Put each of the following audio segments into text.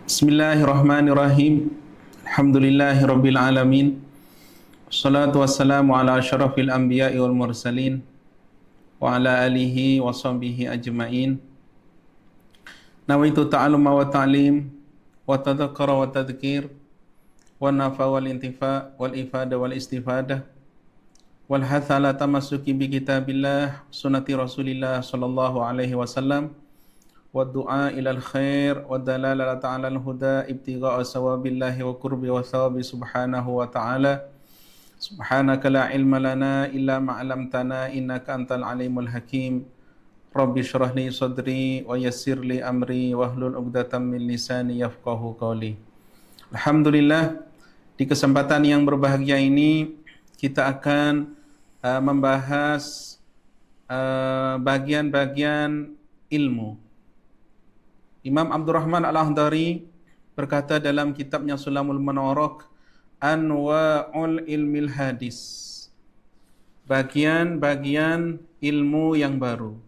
Bismillahirrahmanirrahim. Alhamdulillahirabbil alamin. Wassalatu wassalamu ala asyrafil anbiya'i wal mursalin wa ala alihi wa sahbihi ajma'in. Nawaitu ta'alluma wa ta'lim wa tadhakkara wa tadhkir wa nafa wal intifa wal ifada wal istifadah wal hatha ala tamassuki bi kitabillah sunnati Rasulillah sallallahu alaihi wasallam wa du'a ilal khair wa dalala ta'ala al-huda ibtigha'a sawabillahi wa qurbi wa thawabi subhanahu wa ta'ala. Subhanaka la ilma lana illa ma 'allamtana innaka antal alimul hakim. Rabbi shrah li sadri wa yassir li amri wahlul 'uqdatam min lisani yafqahu qawli. Alhamdulillah, di kesempatan yang berbahagia ini kita akan membahas bagian-bagian ilmu. Imam Abdurrahman Al-Akhdari berkata dalam kitabnya Sulamul Munawwarah, Anwa'ul ilmil hadis, bagian-bagian ilmu yang baru.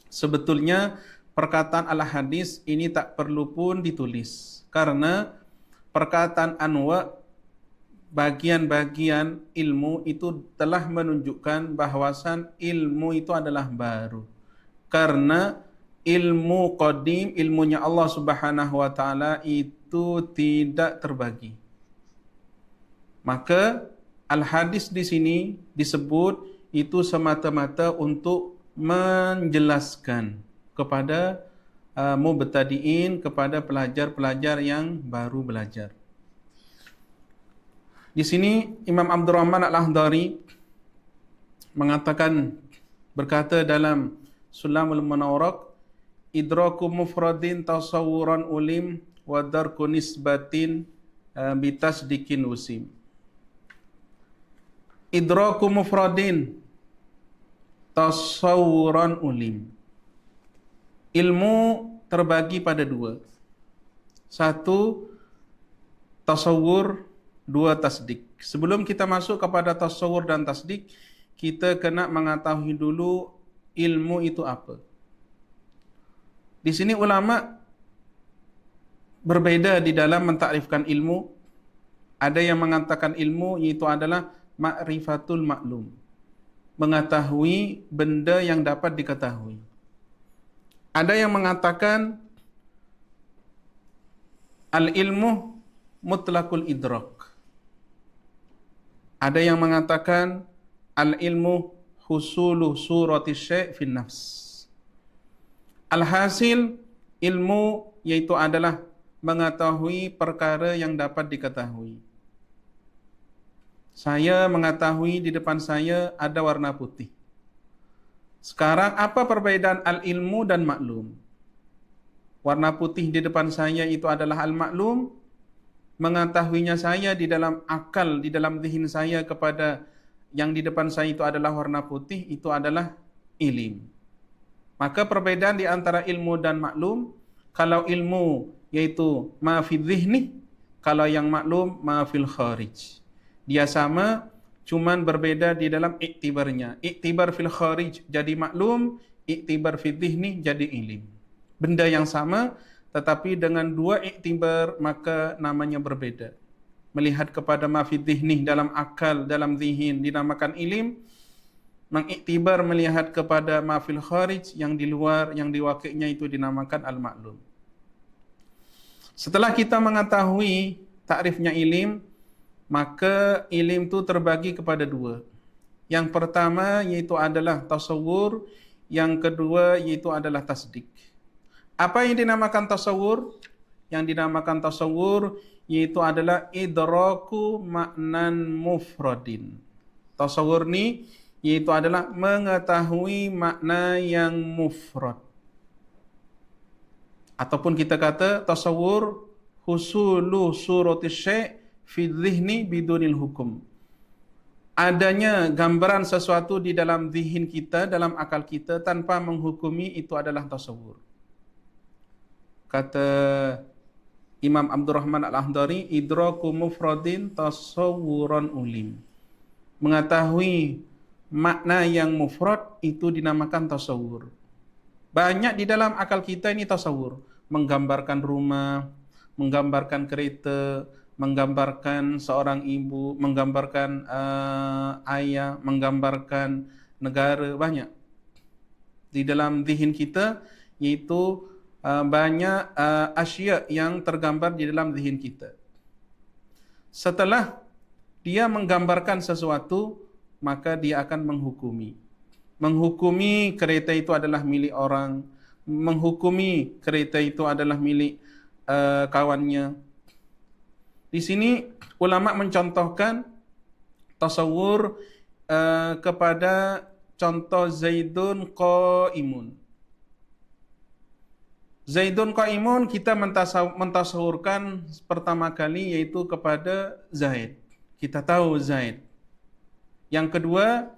Sebetulnya perkataan al-hadis ini tak perlu pun ditulis, karena perkataan anwa', bagian-bagian ilmu itu telah menunjukkan bahwasan ilmu itu adalah baru. Karena ilmu qadim, ilmunya Allah Subhanahu wa taala itu tidak terbagi. Maka al-hadis di sini disebut itu semata-mata untuk menjelaskan kepada mubtadiin, kepada pelajar-pelajar yang baru belajar. Di sini Imam Abdurrahman Al-Akhdari mengatakan, berkata dalam Sulamul Munawwarah, idraku mufradin tasawuran ulim wa darku nisbatin bitasdikin usim. Idraku mufradin tasawuran ulim. Ilmu terbagi pada dua. Satu, tasawur. Dua, tasdik. Sebelum kita masuk kepada tasawur dan tasdik, kita kena mengetahui dulu ilmu itu apa. Di sini ulama berbeda di dalam mentakrifkan ilmu. Ada yang mengatakan ilmu itu adalah ma'rifatul maklum, mengetahui benda yang dapat diketahui. Ada yang mengatakan al-ilmu mutlaqul idrak. Ada yang mengatakan al-ilmu husulu surati syai' fin nafs. Alhasil, ilmu yaitu adalah mengetahui perkara yang dapat diketahui. Saya mengetahui di depan saya ada warna putih. Sekarang apa perbedaan al-ilmu dan maklum? Warna putih di depan saya itu adalah al-maklum. Mengetahuinya saya di dalam akal, di dalam zihin saya kepada yang di depan saya itu adalah warna putih, itu adalah ilim. Maka perbedaan di antara ilmu dan maklum, kalau ilmu yaitu ma fi dhihni, kalau yang maklum ma fil kharij. Dia sama, cuman berbeda di dalam iktibarnya. Iktibar fil kharij jadi maklum, iktibar fi dhihni jadi ilim. Benda yang sama, tetapi dengan dua iktibar maka namanya berbeda. Melihat kepada ma fi dhihni dalam akal, dalam zihin dinamakan ilim. Mengiktibar melihat kepada mafil kharij yang di luar, yang diwakilnya itu dinamakan al-maklum. Setelah kita mengetahui takrifnya ilim, maka ilim itu terbagi kepada dua. Yang pertama yaitu adalah tasawur, yang kedua yaitu adalah tasdik. Apa yang dinamakan tasawur? Yang dinamakan tasawur yaitu adalah idraku maknan mufradin. Tasawur ini yaitu adalah mengetahui makna yang mufrad. Ataupun kita kata tasawur husulu surati syai' fi dhihni bidunil hukum. Adanya gambaran sesuatu di dalam zihin kita, dalam akal kita tanpa menghukumi, itu adalah tasawur. Kata Imam Abdurrahman Al-Akhdari, idraku mufradin tasawuran ulim. Mengetahui makna yang mufrad itu dinamakan tasawur. Banyak di dalam akal kita ini tasawur, menggambarkan rumah, menggambarkan kereta, menggambarkan seorang ibu, menggambarkan ayah, menggambarkan negara, banyak. Di dalam zihin kita, iaitu banyak asya yang tergambar di dalam zihin kita. Setelah dia menggambarkan sesuatu, maka dia akan menghukumi. Menghukumi kereta itu adalah milik orang, menghukumi kereta itu adalah milik kawannya. Di sini ulama mencontohkan tasawur kepada contoh Zaidun qaimun. Zaidun qaimun kita mentasawurkan pertama kali yaitu kepada Zaid. Kita tahu Zaid. Yang kedua,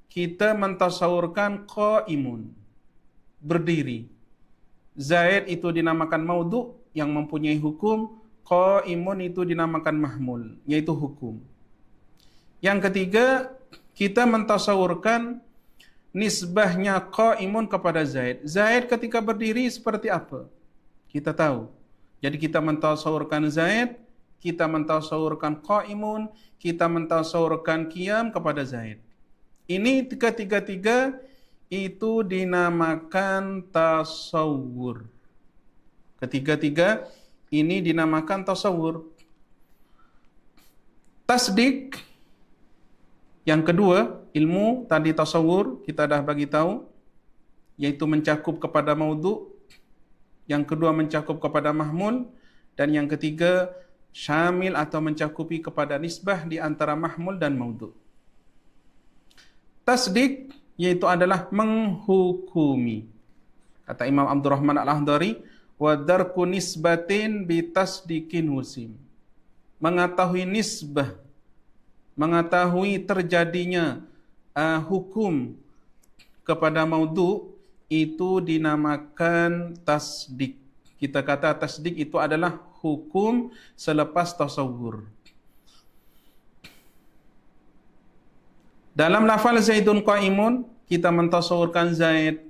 kita mentasawurkan qaimun, berdiri. Zaid itu dinamakan maudhu yang mempunyai hukum, qaimun itu dinamakan mahmul, yaitu hukum. Yang ketiga, kita mentasawurkan nisbahnya qaimun kepada Zaid. Zaid ketika berdiri seperti apa? Kita tahu. Jadi kita mentasawurkan Zaid, kita mentasawurkan qaimun, kita mentasawurkan qiyam kepada Zaid. Ini tiga-tiga itu dinamakan tasawur. Ketiga-tiga ini dinamakan tasawur. Tasdik yang kedua, ilmu tadi tasawur kita dah bagi tahu, yaitu mencakup kepada maudhu. Yang kedua mencakup kepada mahmul, dan yang ketiga syamil atau mencakupi kepada nisbah di antara mahmul dan maudhu. Tasdik yaitu adalah menghukumi. Kata Imam Abdurrahman Al-Akhdari, wa darku nisbatin bi tasdiqin husim. Mengetahui nisbah, mengetahui terjadinya hukum kepada maudhu itu dinamakan tasdik. Kita kata tasdik itu adalah hukum selepas tasawur. Dalam lafal Zaidun qaimun, kita mentasawurkan Zaid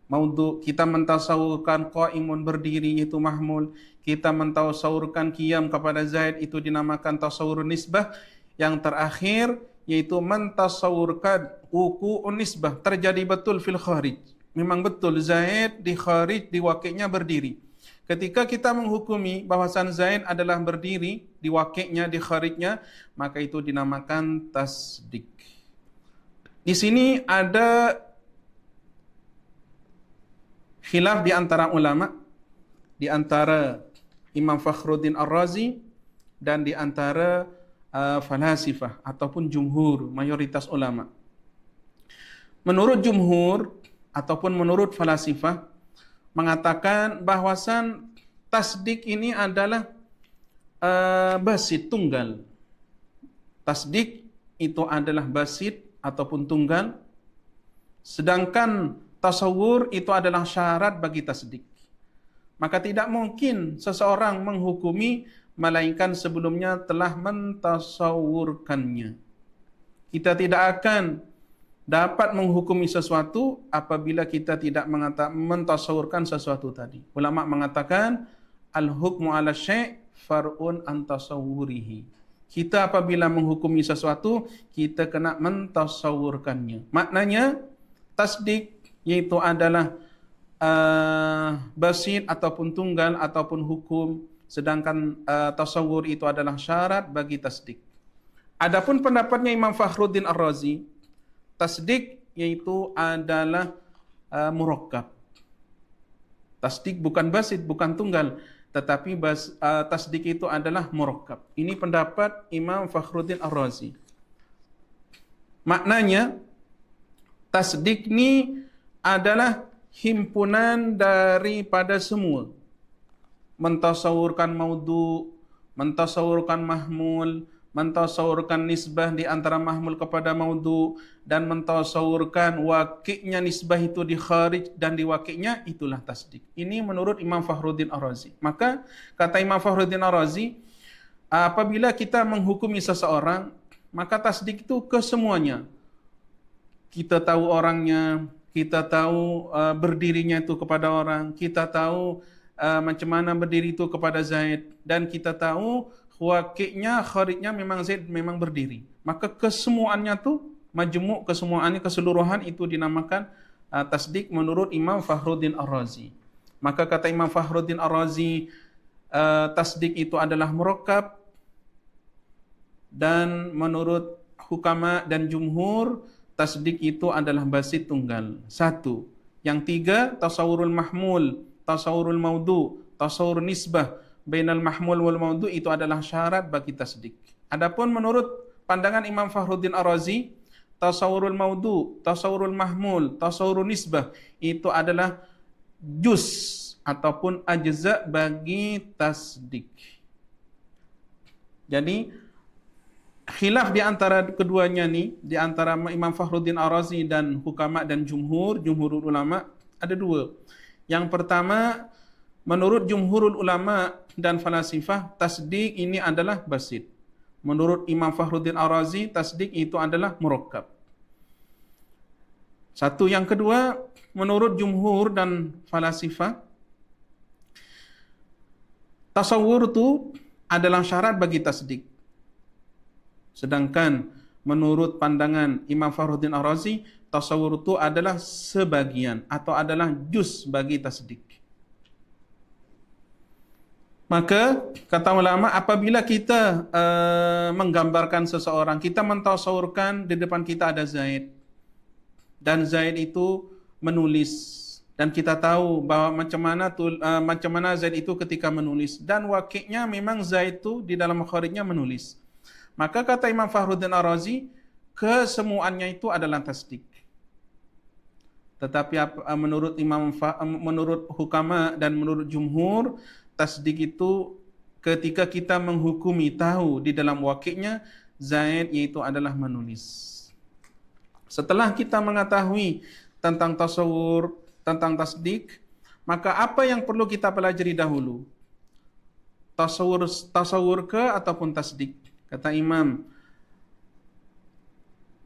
maudhu, kita mentasawurkan qaimun berdiri itu mahmul, kita mentasawurkan qiyam kepada Zaid itu dinamakan tasawur nisbah. Yang terakhir yaitu mentasawurkan wuqu'un nisbah, terjadi betul fil kharij. Memang betul Zaid di kharij, di wakilnya berdiri. Ketika kita menghukumi bahawasan Zaid adalah berdiri di wakilnya, di kharijnya, maka itu dinamakan tasdik. Di sini ada khilaf di antara ulama, di antara Imam Fakhruddin Ar-Razi dan di antara falasifah ataupun jumhur, mayoritas ulama. Menurut jumhur ataupun menurut falasifah mengatakan bahwasan tasdik ini adalah basit, tunggal. Tasdik itu adalah basit ataupun tunggal, sedangkan tasawur itu adalah syarat bagi tasdik. Maka tidak mungkin seseorang menghukumi melainkan sebelumnya telah mentasawurkannya. Kita tidak akan dapat menghukumi sesuatu apabila kita tidak mentasawurkan sesuatu tadi. Ulama mengatakan al-hukmu ala syai' far'un an tasawwurihi. Kita apabila menghukumi sesuatu, kita kena mentasawurkannya. Maknanya tasdik yaitu adalah basit ataupun tunggal ataupun hukum, sedangkan tasawur itu adalah syarat bagi tasdik. Adapun pendapatnya Imam Fakhruddin Ar-Razi, tasdik yaitu adalah murakkab. Tasdik bukan basit, bukan tunggal, tetapi tasdik itu adalah murakkab. Ini pendapat Imam Fakhruddin Ar-Razi. Maknanya tasdik ini adalah himpunan daripada semua. Mentasawurkan maudhu, mentasawurkan mahmul, mentasawurkan nisbah di antara mahmul kepada maudhu, dan mentasawurkan wakiknya nisbah itu di kharij dan di wakiknya, itulah tasdik. Ini menurut Imam Fakhruddin Ar-Razi. Maka kata Imam Fakhruddin Ar-Razi, apabila kita menghukumi seseorang, maka tasdik itu kesemuanya. Kita tahu orangnya, kita tahu berdirinya itu kepada orang, kita tahu macam mana berdiri itu kepada Zaid, dan kita tahu waqi'nya, kharijnya memang Zaid memang berdiri, maka kesemuanya tu majmuk, kesemuannya keseluruhan itu dinamakan tasdik menurut Imam Fakhruddin Ar-Razi. Maka kata Imam Fakhruddin Ar-Razi, tasdik itu adalah murakkab, dan menurut hukama dan jumhur tasdik itu adalah basit tunggal. Satu. Yang tiga, tasawurul mahmul, tasawurul maudu, tasawur nisbah bainal mahmul wal maudu itu adalah syarat bagi tasdik. Adapun menurut pandangan Imam Fakhruddin Ar-Razi, tasawurul maudu, tasawurul mahmul, tasawurul nisbah itu adalah juz ataupun ajza bagi tasdik. Jadi khilaf di antara keduanya ni, di antara Imam Fakhruddin Ar-Razi dan hukama dan jumhurul ulama ada dua. Yang pertama, menurut jumhurul ulama dan falasifah, tasdik ini adalah basit. Menurut Imam Fakhruddin Ar-Razi, tasdik itu adalah murakkab. Satu. Yang kedua, menurut jumhur dan falasifah, tasawur itu adalah syarat bagi tasdik. Sedangkan menurut pandangan Imam Fakhruddin Ar-Razi, tasawur itu adalah sebagian atau adalah juz bagi tasdik. Maka kata ulama, apabila kita menggambarkan seseorang, kita mentasawurkan di depan kita ada Zaid, dan Zaid itu menulis, dan kita tahu bahwa macam mana Zaid itu ketika menulis, dan waqi'nya memang Zaid itu di dalam kharijnya menulis. Maka kata Imam Fakhruddin Ar-Razi, kesemuanya itu adalah tasdik. Tetapi menurut hukama dan menurut jumhur, tasdik itu ketika kita menghukumi tahu di dalam waqi'nya Zaid yaitu adalah menulis. Setelah kita mengetahui tentang tasawur, tentang tasdik, maka apa yang perlu kita pelajari dahulu? Tasawur ke ataupun tasdik? Kata Imam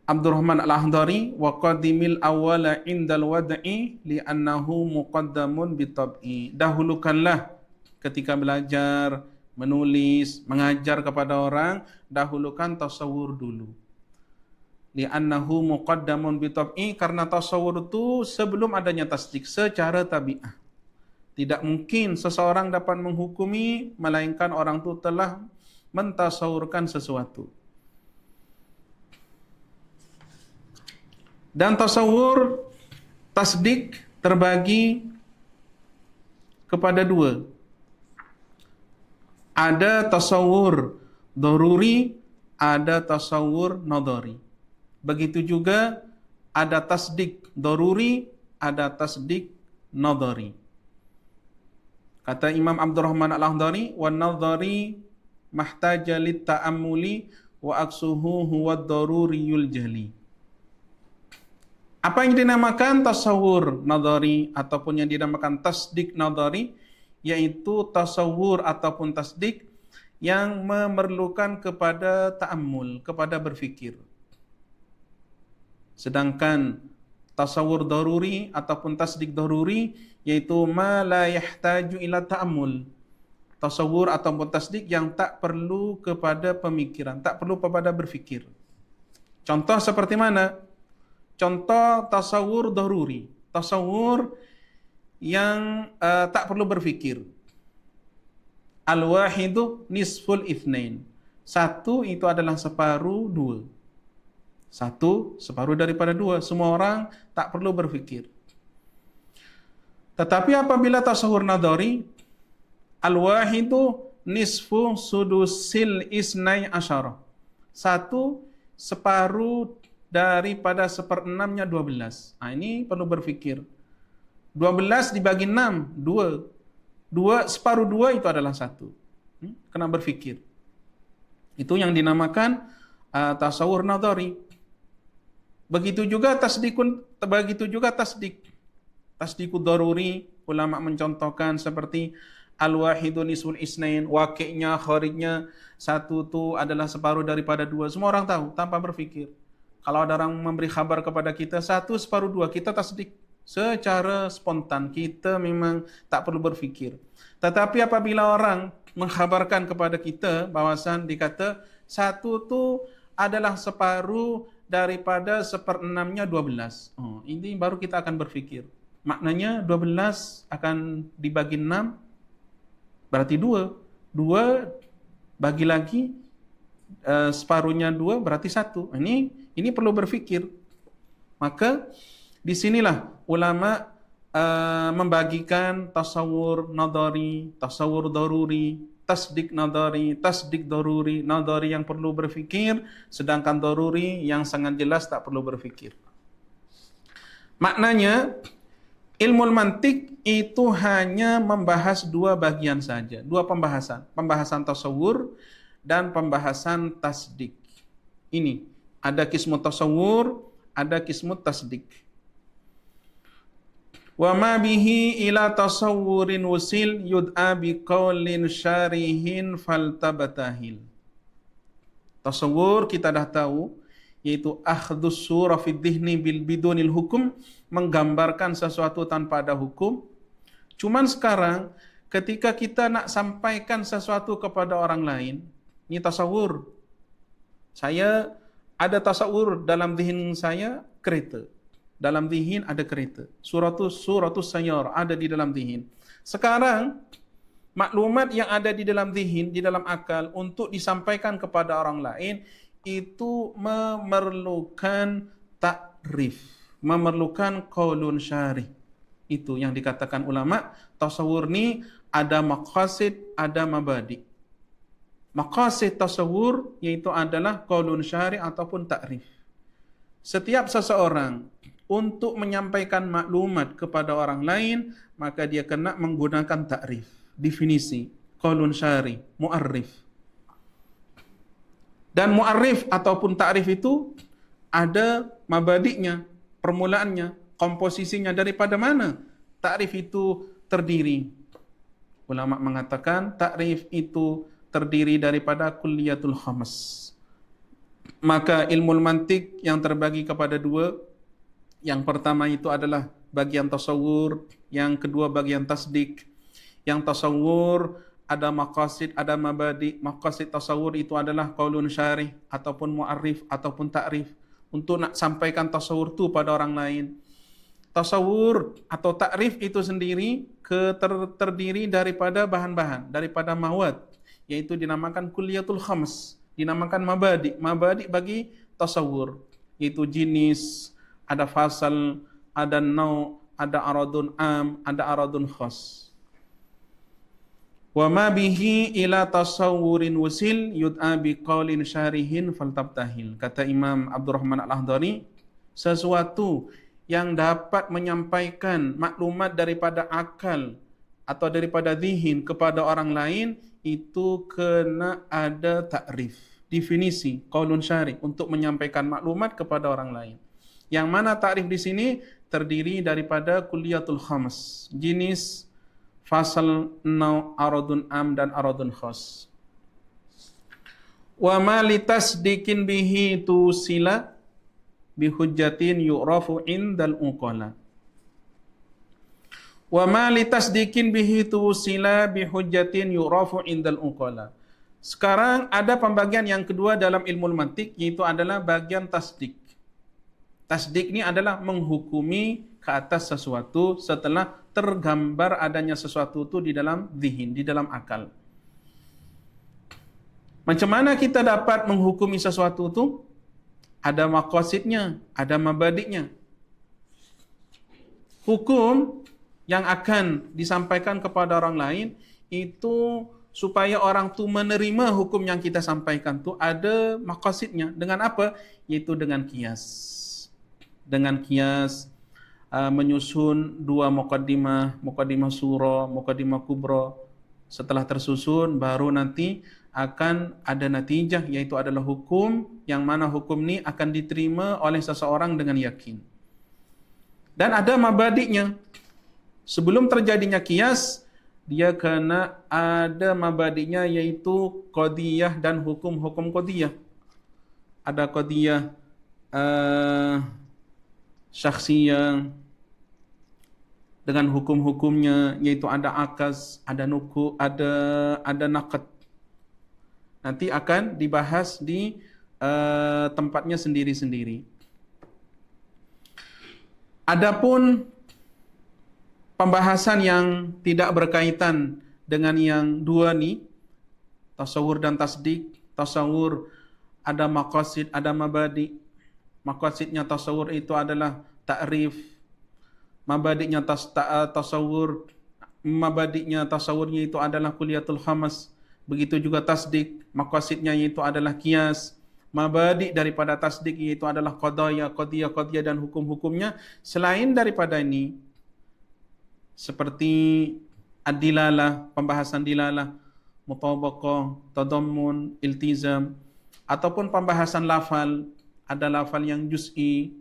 Abdurrahman Al-Akhdari, wa qadimil awwala indal wad'i li'annahu muqaddamun bitab'i. Dahulukanlah ketika belajar, menulis, mengajar kepada orang, dahulukan tasawur dulu. Li'annahu muqaddamun bitab'i, karena tasawur itu sebelum adanya tasdik secara tabi'ah. Tidak mungkin seseorang dapat menghukumi melainkan orang itu telah mentasawurkan sesuatu. Dan tasawur tasdik terbagi kepada dua. Ada tasawur daruri, ada tasawur nadari. Begitu juga ada tasdik daruri, ada tasdik nadari. Kata Imam Abdurrahman Al-Akhdari, wan nadari mahtaja lit ta'ammuli wa aksuhu huwa daruriyul jali. Apa yang dinamakan tasawur nadari ataupun yang dinamakan tasdik nadari, yaitu tasawur ataupun tasdik yang memerlukan kepada ta'ammul, kepada berfikir. Sedangkan tasawur daruri ataupun tasdik daruri yaitu ma la yahtaju ila ta'ammul. Tasawur ataupun tasdik yang tak perlu kepada pemikiran, tak perlu kepada berfikir. Contoh seperti mana? Contoh tasawur daruri, tasawur yang tak perlu berfikir. Al-wahidu nisful ithnain. Satu itu adalah separuh dua. Satu separuh daripada dua. Semua orang tak perlu berfikir. Tetapi apabila tasawur nadari, al-wahidu nisfu sudusil isnai asyarah. Satu separuh daripada seperenamnya 12. Ini perlu berfikir. 12 dibagi 6, 2. Separuh 2 itu adalah 1. Kena berfikir. Itu yang dinamakan tasawur nadari. Begitu juga tasdik. Tasdikud daruri, ulama mencontohkan seperti al-wahidu nisful isnain, waqi'nya, kharijnya, satu itu adalah separuh daripada dua. Semua orang tahu tanpa berfikir. Kalau ada orang memberi kabar kepada kita, satu separuh dua, kita tasdik. secara spontan. Kita memang tak perlu berfikir. Tetapi apabila orang mengkhabarkan kepada kita bahawasan dikata satu tu adalah separuh daripada seperenamnya 12. Ini baru kita akan berfikir. Maknanya 12 akan dibagi 6, berarti 2. 2 bagi lagi separuhnya 2 berarti 1. Ini perlu berfikir. Maka disinilah ulama membagikan tasawur nadari, tasawur daruri, tasdik nadari, tasdik daruri, nadari yang perlu berfikir, sedangkan daruri yang sangat jelas tak perlu berfikir. Maknanya ilmu mantik itu hanya membahas 2 bagian saja, 2 pembahasan, pembahasan tasawur dan pembahasan tasdik. Ini ada kismu tasawur, ada kismu tasdik. Wa ma bihi ila tasawurin wusil yud'a biqaulin syarihin faltabatahil. Tasawur kita dah tahu, yaitu akhdus surah fi dhihni bil bidunil hukum, menggambarkan sesuatu tanpa ada hukum. Cuman sekarang ketika kita nak sampaikan sesuatu kepada orang lain, ini tasawur. Saya ada tasawur dalam zihin saya kereta. Dalam zihin ada kereta. Suratus sayyar ada di dalam zihin. Sekarang maklumat yang ada di dalam zihin, di dalam akal untuk disampaikan kepada orang lain itu memerlukan takrif, memerlukan qaulun syarih. Itu yang dikatakan ulama, tasawur ni ada maqasid, ada mabadi. Maqasid tasawur yaitu adalah qaulun syarih ataupun takrif. Setiap seseorang untuk menyampaikan maklumat kepada orang lain, maka dia kena menggunakan takrif, definisi, qaulun syarih, mu'arrif. Dan mu'arrif ataupun takrif itu ada mabadiknya, permulaannya, komposisinya, daripada mana takrif itu terdiri. Ulama mengatakan takrif itu terdiri daripada kulliyatul khams. Maka ilmu mantik yang terbagi kepada 2. Yang pertama itu adalah bagian tasawur, yang kedua bagian tasdik. Yang tasawur ada maqasid, ada mabadi. Maqasid tasawur itu adalah qaulun syarih ataupun mu'arrif ataupun ta'rif, untuk nak sampaikan tasawur itu pada orang lain. Tasawur atau ta'rif itu sendiri terdiri daripada bahan-bahan, daripada mawad, yaitu dinamakan kulliyatul khams, dinamakan mabadi. Mabadi bagi tasawur, yaitu jenis, ada fasal, ada nau', ada aradun am, ada aradun khas. Wa ma bihi ila tasawurin wusil yud'a biqaulin syarihin faltabtahil. Kata Imam Abdurrahman Al-Akhdari, sesuatu yang dapat menyampaikan maklumat daripada akal atau daripada zihin kepada orang lain, itu kena ada takrif, definisi, qaulun syarih, untuk menyampaikan maklumat kepada orang lain. Yang mana takrif di sini terdiri daripada kulliyatul khams, jenis, fasal, nau', aradun am dan aradun khas. Wa ma litasdiqin bihi tusila bihujjatin yu'rafu indal uqala. Wa ma litasdiqin bihi tusila bihujjatin yu'rafu indal uqala. Sekarang ada pembagian yang kedua dalam ilmu mantik, yaitu adalah bagian tasdik. Tasdik ini adalah menghukumi ke atas sesuatu setelah tergambar adanya sesuatu itu di dalam zihin, di dalam akal. Macam mana kita dapat menghukumi sesuatu itu? Ada maqasidnya, ada mabadiknya. Hukum yang akan disampaikan kepada orang lain itu supaya orang tu menerima hukum yang kita sampaikan tu ada maqasidnya. Dengan apa? Yaitu dengan qiyas. Dengan qiyas, menyusun 2 muqaddimah surah, muqaddimah kubra. Setelah tersusun, baru nanti akan ada natijah, yaitu adalah hukum, yang mana hukum ni akan diterima oleh seseorang dengan yakin. Dan ada mabadiknya. Sebelum terjadinya qiyas, dia kena ada mabadiknya, yaitu qadiyah dan hukum-hukum qadiyah. Ada qadiyah syakhsiyah, dengan hukum-hukumnya, yaitu ada akas, ada nuku, ada naqd. Nanti akan dibahas di tempatnya sendiri-sendiri. Adapun pembahasan yang tidak berkaitan dengan yang dua nih, tasawur dan tasdik. Tasawur ada maqasid, ada mabadi. Maqasidnya tasawur itu adalah ta'rif. Mabadiknya tasawur, mabadiknya tasawurnya itu adalah kuliyatul khamas. Begitu juga tasdik, maqasidnya itu adalah qiyas. Mabadik daripada tasdik itu adalah qadaya, qadiyah dan hukum-hukumnya. Selain daripada ini, seperti ad-dilalah, pembahasan dilalah, mutabaqah, tadammun, iltizam, ataupun pembahasan lafal, ada lafal yang juz'i,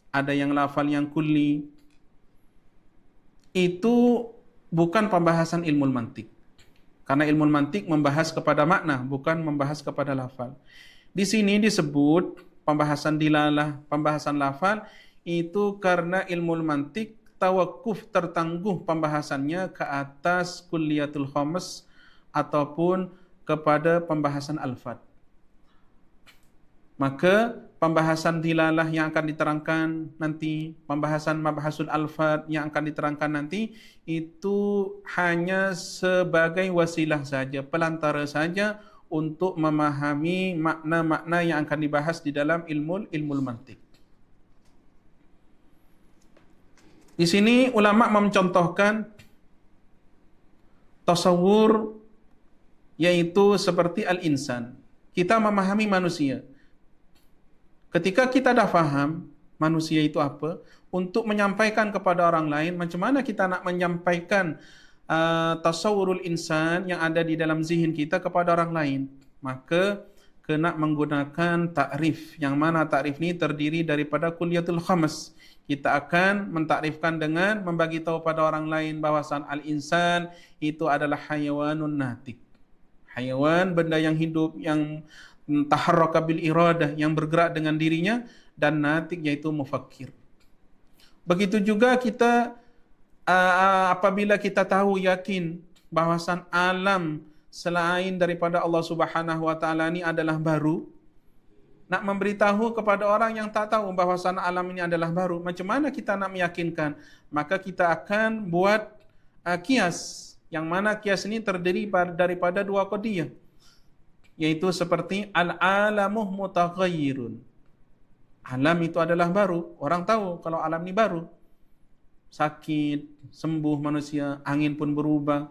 ada yang lafal yang kulli. Itu bukan pembahasan ilmu mantik. Karena ilmu mantik membahas kepada makna, bukan membahas kepada lafal. Di sini disebut pembahasan dilalah, pembahasan lafal, itu karena ilmu mantik tawakuf tertangguh pembahasannya ke atas kulliyatul khamas ataupun kepada pembahasan alfad. Maka pembahasan dilalah yang akan diterangkan nanti, pembahasan mabhasul alfad yang akan diterangkan nanti, itu hanya sebagai wasilah saja, pelantara saja untuk memahami makna-makna yang akan dibahas di dalam ilmu mantik. Di sini ulama mencontohkan tasawur, yaitu seperti al-insan. Kita memahami manusia. Ketika kita dah faham manusia itu apa, untuk menyampaikan kepada orang lain, macam mana kita nak menyampaikan tasawurul insan yang ada di dalam zihin kita kepada orang lain? Maka kena menggunakan takrif, yang mana takrif ini terdiri daripada kulliyatul khamas. Kita akan mentakrifkan dengan membagi tahu pada orang lain bahawasan al-insan itu adalah hayawanun natik. Hayawan, benda yang hidup, yang taharraka bil iradah, yang bergerak dengan dirinya, dan natik yaitu mufakkir. Begitu juga kita apabila kita tahu yakin bahawasan alam selain daripada Allah Subhanahu wa taala ini adalah baru, nak memberitahu kepada orang yang tak tahu bahawasan alam ini adalah baru, macam mana kita nak meyakinkan? Maka kita akan buat kias, yang mana kias ini terdiri daripada dua qadiyah, yaitu seperti al-alamu mutaghayyirun. Alam itu adalah baru, orang tahu kalau alam ini baru. Sakit, sembuh manusia, angin pun berubah.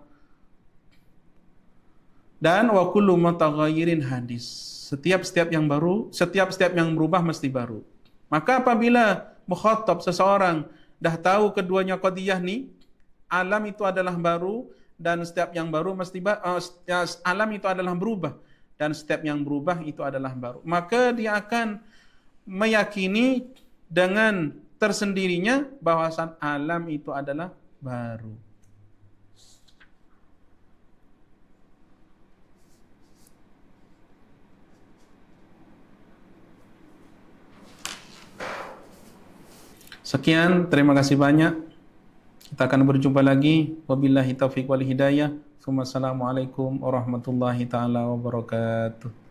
Dan wa kullu mutaghayyirin hadis. Setiap yang baru, setiap yang berubah mesti baru. Maka apabila mukhatab seseorang dah tahu keduanya qadiyah ni, alam itu adalah baru dan setiap yang baru mesti alam itu adalah berubah dan setiap yang berubah itu adalah baru. Maka dia akan meyakini dengan tersendirinya bahawasan alam itu adalah baru. Sekian, terima kasih banyak. Kita akan berjumpa lagi. Wabillahi taufiq wal hidayah. Assalamualaikum warahmatullahi taala wabarakatuh.